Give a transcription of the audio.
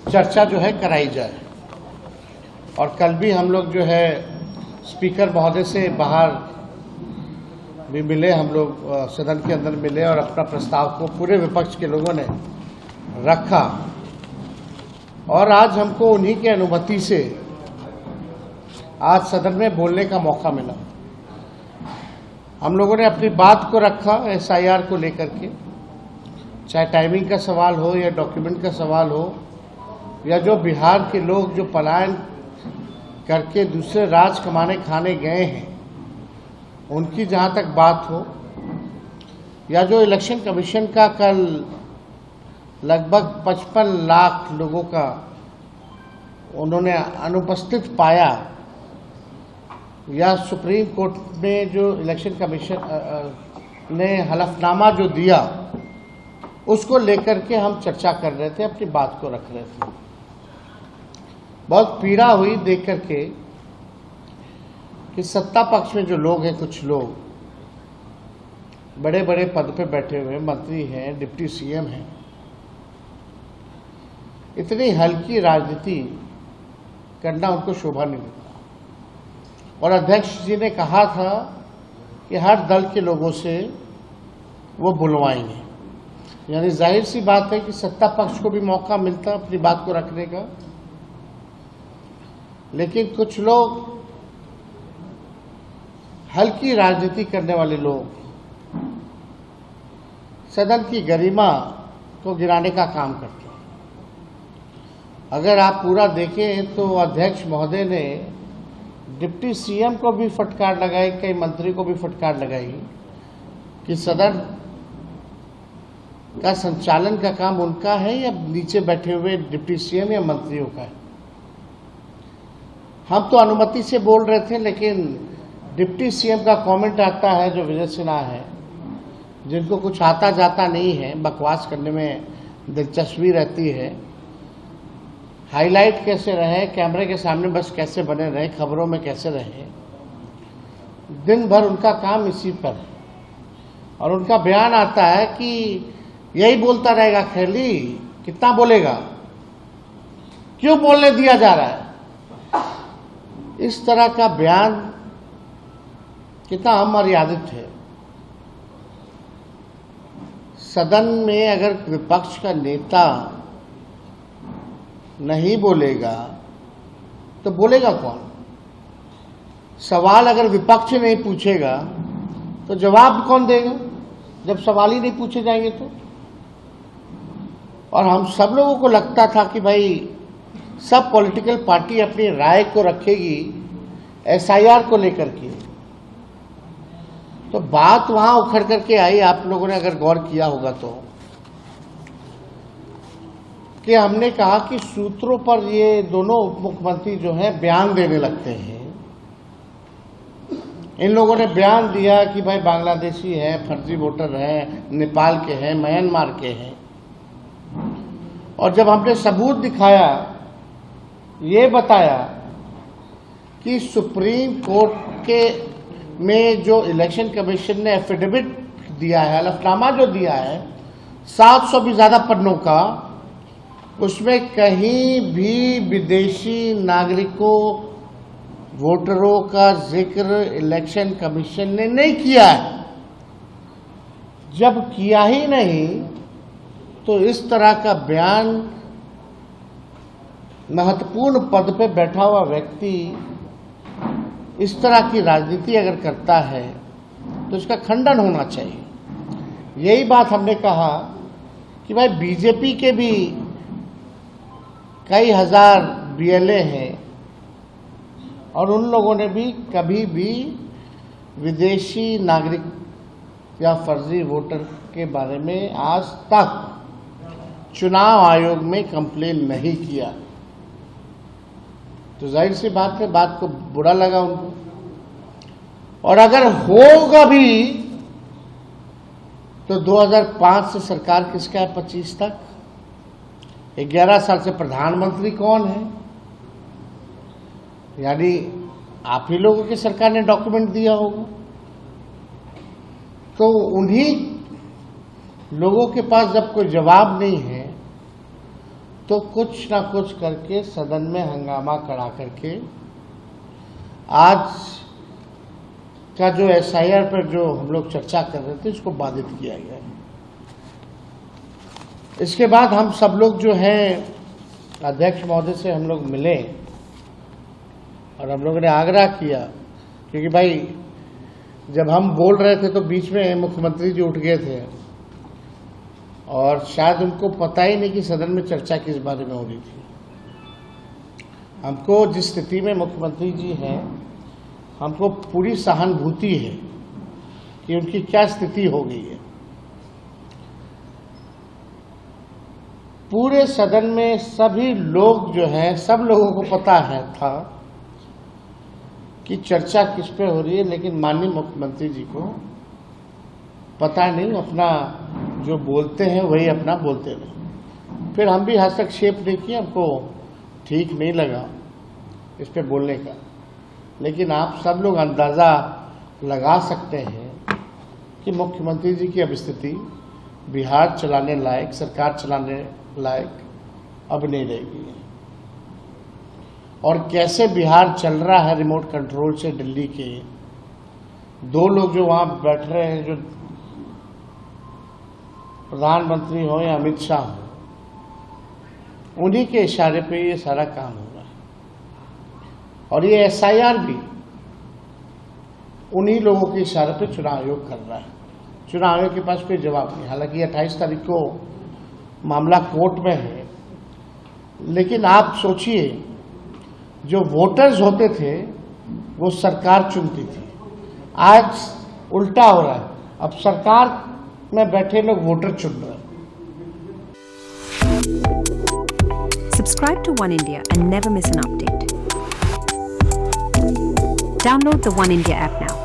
चर्चा जो है कराई जाए। और कल भी हम लोग जो है स्पीकर महोदय से बाहर भी मिले, हम लोग सदन के अंदर मिले और अपना प्रस्ताव को पूरे विपक्ष के लोगों ने रखा। और आज हमको उन्हीं की अनुमति से आज सदन में बोलने का मौका मिला। हम लोगों ने अपनी बात को रखा एसआईआर को लेकर के, चाहे टाइमिंग का सवाल हो या डॉक्यूमेंट का सवाल हो, या जो बिहार के लोग जो पलायन करके दूसरे राज्य कमाने खाने गए हैं उनकी जहाँ तक बात हो, या जो इलेक्शन कमीशन का कल लगभग 55 लाख लोगों का उन्होंने अनुपस्थित पाया, या सुप्रीम कोर्ट में जो इलेक्शन कमीशन ने हलफनामा जो दिया उसको लेकर के हम चर्चा कर रहे थे, अपनी बात को रख रहे थे। बहुत पीड़ा हुई देख करके कि सत्ता पक्ष में जो लोग हैं, कुछ लोग बड़े बड़े पद पे बैठे हुए मंत्री हैं, डिप्टी सीएम हैं, इतनी हल्की राजनीति करना उनको शोभा नहीं देता। और अध्यक्ष जी ने कहा था कि हर दल के लोगों से वो बुलवाएंगे, यानी जाहिर सी बात है कि सत्ता पक्ष को भी मौका मिलता अपनी बात को रखने का। लेकिन कुछ लोग हल्की राजनीति करने वाले लोग सदन की गरिमा को गिराने का काम करते हैं। अगर आप पूरा देखें तो अध्यक्ष महोदय ने डिप्टी सीएम को भी फटकार लगाई, कई मंत्री को भी फटकार लगाई कि सदन का संचालन का काम उनका है या नीचे बैठे हुए डिप्टी सीएम या मंत्रियों का है। हम तो अनुमति से बोल रहे थे, लेकिन डिप्टी सीएम का कमेंट आता है जो विजय सिन्हा है, जिनको कुछ आता जाता नहीं है, बकवास करने में दिलचस्पी रहती है, हाईलाइट कैसे रहे, कैमरे के सामने बस कैसे बने रहे, खबरों में कैसे रहे, दिन भर उनका काम इसी पर है। और उनका बयान आता है कि यही बोलता रहेगा, खैली कितना बोलेगा, क्यों बोलने दिया जा रहा है। इस तरह का बयान कितना अमर्यादित है। सदन में अगर विपक्ष का नेता नहीं बोलेगा तो बोलेगा कौन? सवाल अगर विपक्ष नहीं पूछेगा तो जवाब कौन देगा, जब सवाल ही नहीं पूछे जाएंगे तो। और हम सब लोगों को लगता था कि भाई सब पॉलिटिकल पार्टी अपनी राय को रखेगी एसआईआर को लेकर के, तो बात वहां उखड़ करके आई। आप लोगों ने अगर गौर किया होगा तो कि हमने कहा कि सूत्रों पर ये दोनों उप मुख्यमंत्री जो हैं बयान देने लगते हैं। इन लोगों ने बयान दिया कि भाई बांग्लादेशी हैं, फर्जी वोटर हैं, नेपाल के हैं, म्यांमार के हैं। और जब हमने सबूत दिखाया, ये बताया कि सुप्रीम कोर्ट के में जो इलेक्शन कमीशन ने एफिडेविट दिया है, हलफनामा जो दिया है 700 भी ज्यादा पन्नों का, उसमें कहीं भी विदेशी नागरिकों वोटरों का जिक्र इलेक्शन कमीशन ने नहीं किया है। जब किया ही नहीं तो इस तरह का बयान महत्वपूर्ण पद पे बैठा हुआ व्यक्ति इस तरह की राजनीति अगर करता है तो इसका खंडन होना चाहिए। यही बात हमने कहा कि भाई बीजेपी के भी कई हजार बीएलए हैं और उन लोगों ने भी कभी भी विदेशी नागरिक या फर्जी वोटर के बारे में आज तक चुनाव आयोग में कंप्लेन नहीं किया। तो जाहिर सी बात है, बात को बुरा लगा उनको। और अगर होगा भी तो 2005 से सरकार किसका है 25 तक, 11 साल से प्रधानमंत्री कौन है? यानी आप ही लोगों की सरकार ने डॉक्यूमेंट दिया होगा। तो उन्हीं लोगों के पास जब कोई जवाब नहीं है तो कुछ ना कुछ करके सदन में हंगामा करा करके आज का जो एसआईआर पर जो हम लोग चर्चा कर रहे थे उसको बाधित किया गया। इसके बाद हम सब लोग जो है अध्यक्ष महोदय से हम लोग मिले और हम लोगों ने आग्रह किया, क्योंकि भाई जब हम बोल रहे थे तो बीच में मुख्यमंत्री जी उठ गए थे और शायद उनको पता ही नहीं कि सदन में चर्चा किस बारे में हो रही थी। हमको जिस स्थिति में मुख्यमंत्री जी हैं, हमको पूरी सहानुभूति है कि उनकी क्या स्थिति हो गई है। पूरे सदन में सभी लोग जो हैं, सब लोगों को पता है था कि चर्चा किस पे हो रही है, लेकिन माननीय मुख्यमंत्री जी को पता नहीं, अपना जो बोलते हैं वही अपना बोलते रहे। फिर हम भी हस्तक्षेप नहीं किए, हमको ठीक नहीं लगा इस पे बोलने का, लेकिन आप सब लोग अंदाज़ा लगा सकते हैं कि मुख्यमंत्री जी की अब स्थिति बिहार चलाने लायक, सरकार चलाने लायक अब नहीं रहेगी। और कैसे बिहार चल रहा है रिमोट कंट्रोल से दिल्ली के, दो लोग जो वहाँ बैठ रहे हैं, जो प्रधानमंत्री हो या अमित शाह हो, उन्हीं के इशारे पे ये सारा काम हो रहा है। और ये एसआईआर भी उन्हीं लोगों के इशारे पे चुनाव आयोग कर रहा है। चुनाव आयोग के पास कोई जवाब नहीं। हालांकि 28 तारीख को मामला कोर्ट में है, लेकिन आप सोचिए, जो वोटर्स होते थे वो सरकार चुनती थी, आज उल्टा हो रहा है। अब सरकार में बैठे लोग वोटर चुन रहे हैं। Subscribe to One India and never miss an update. Download the One India app now.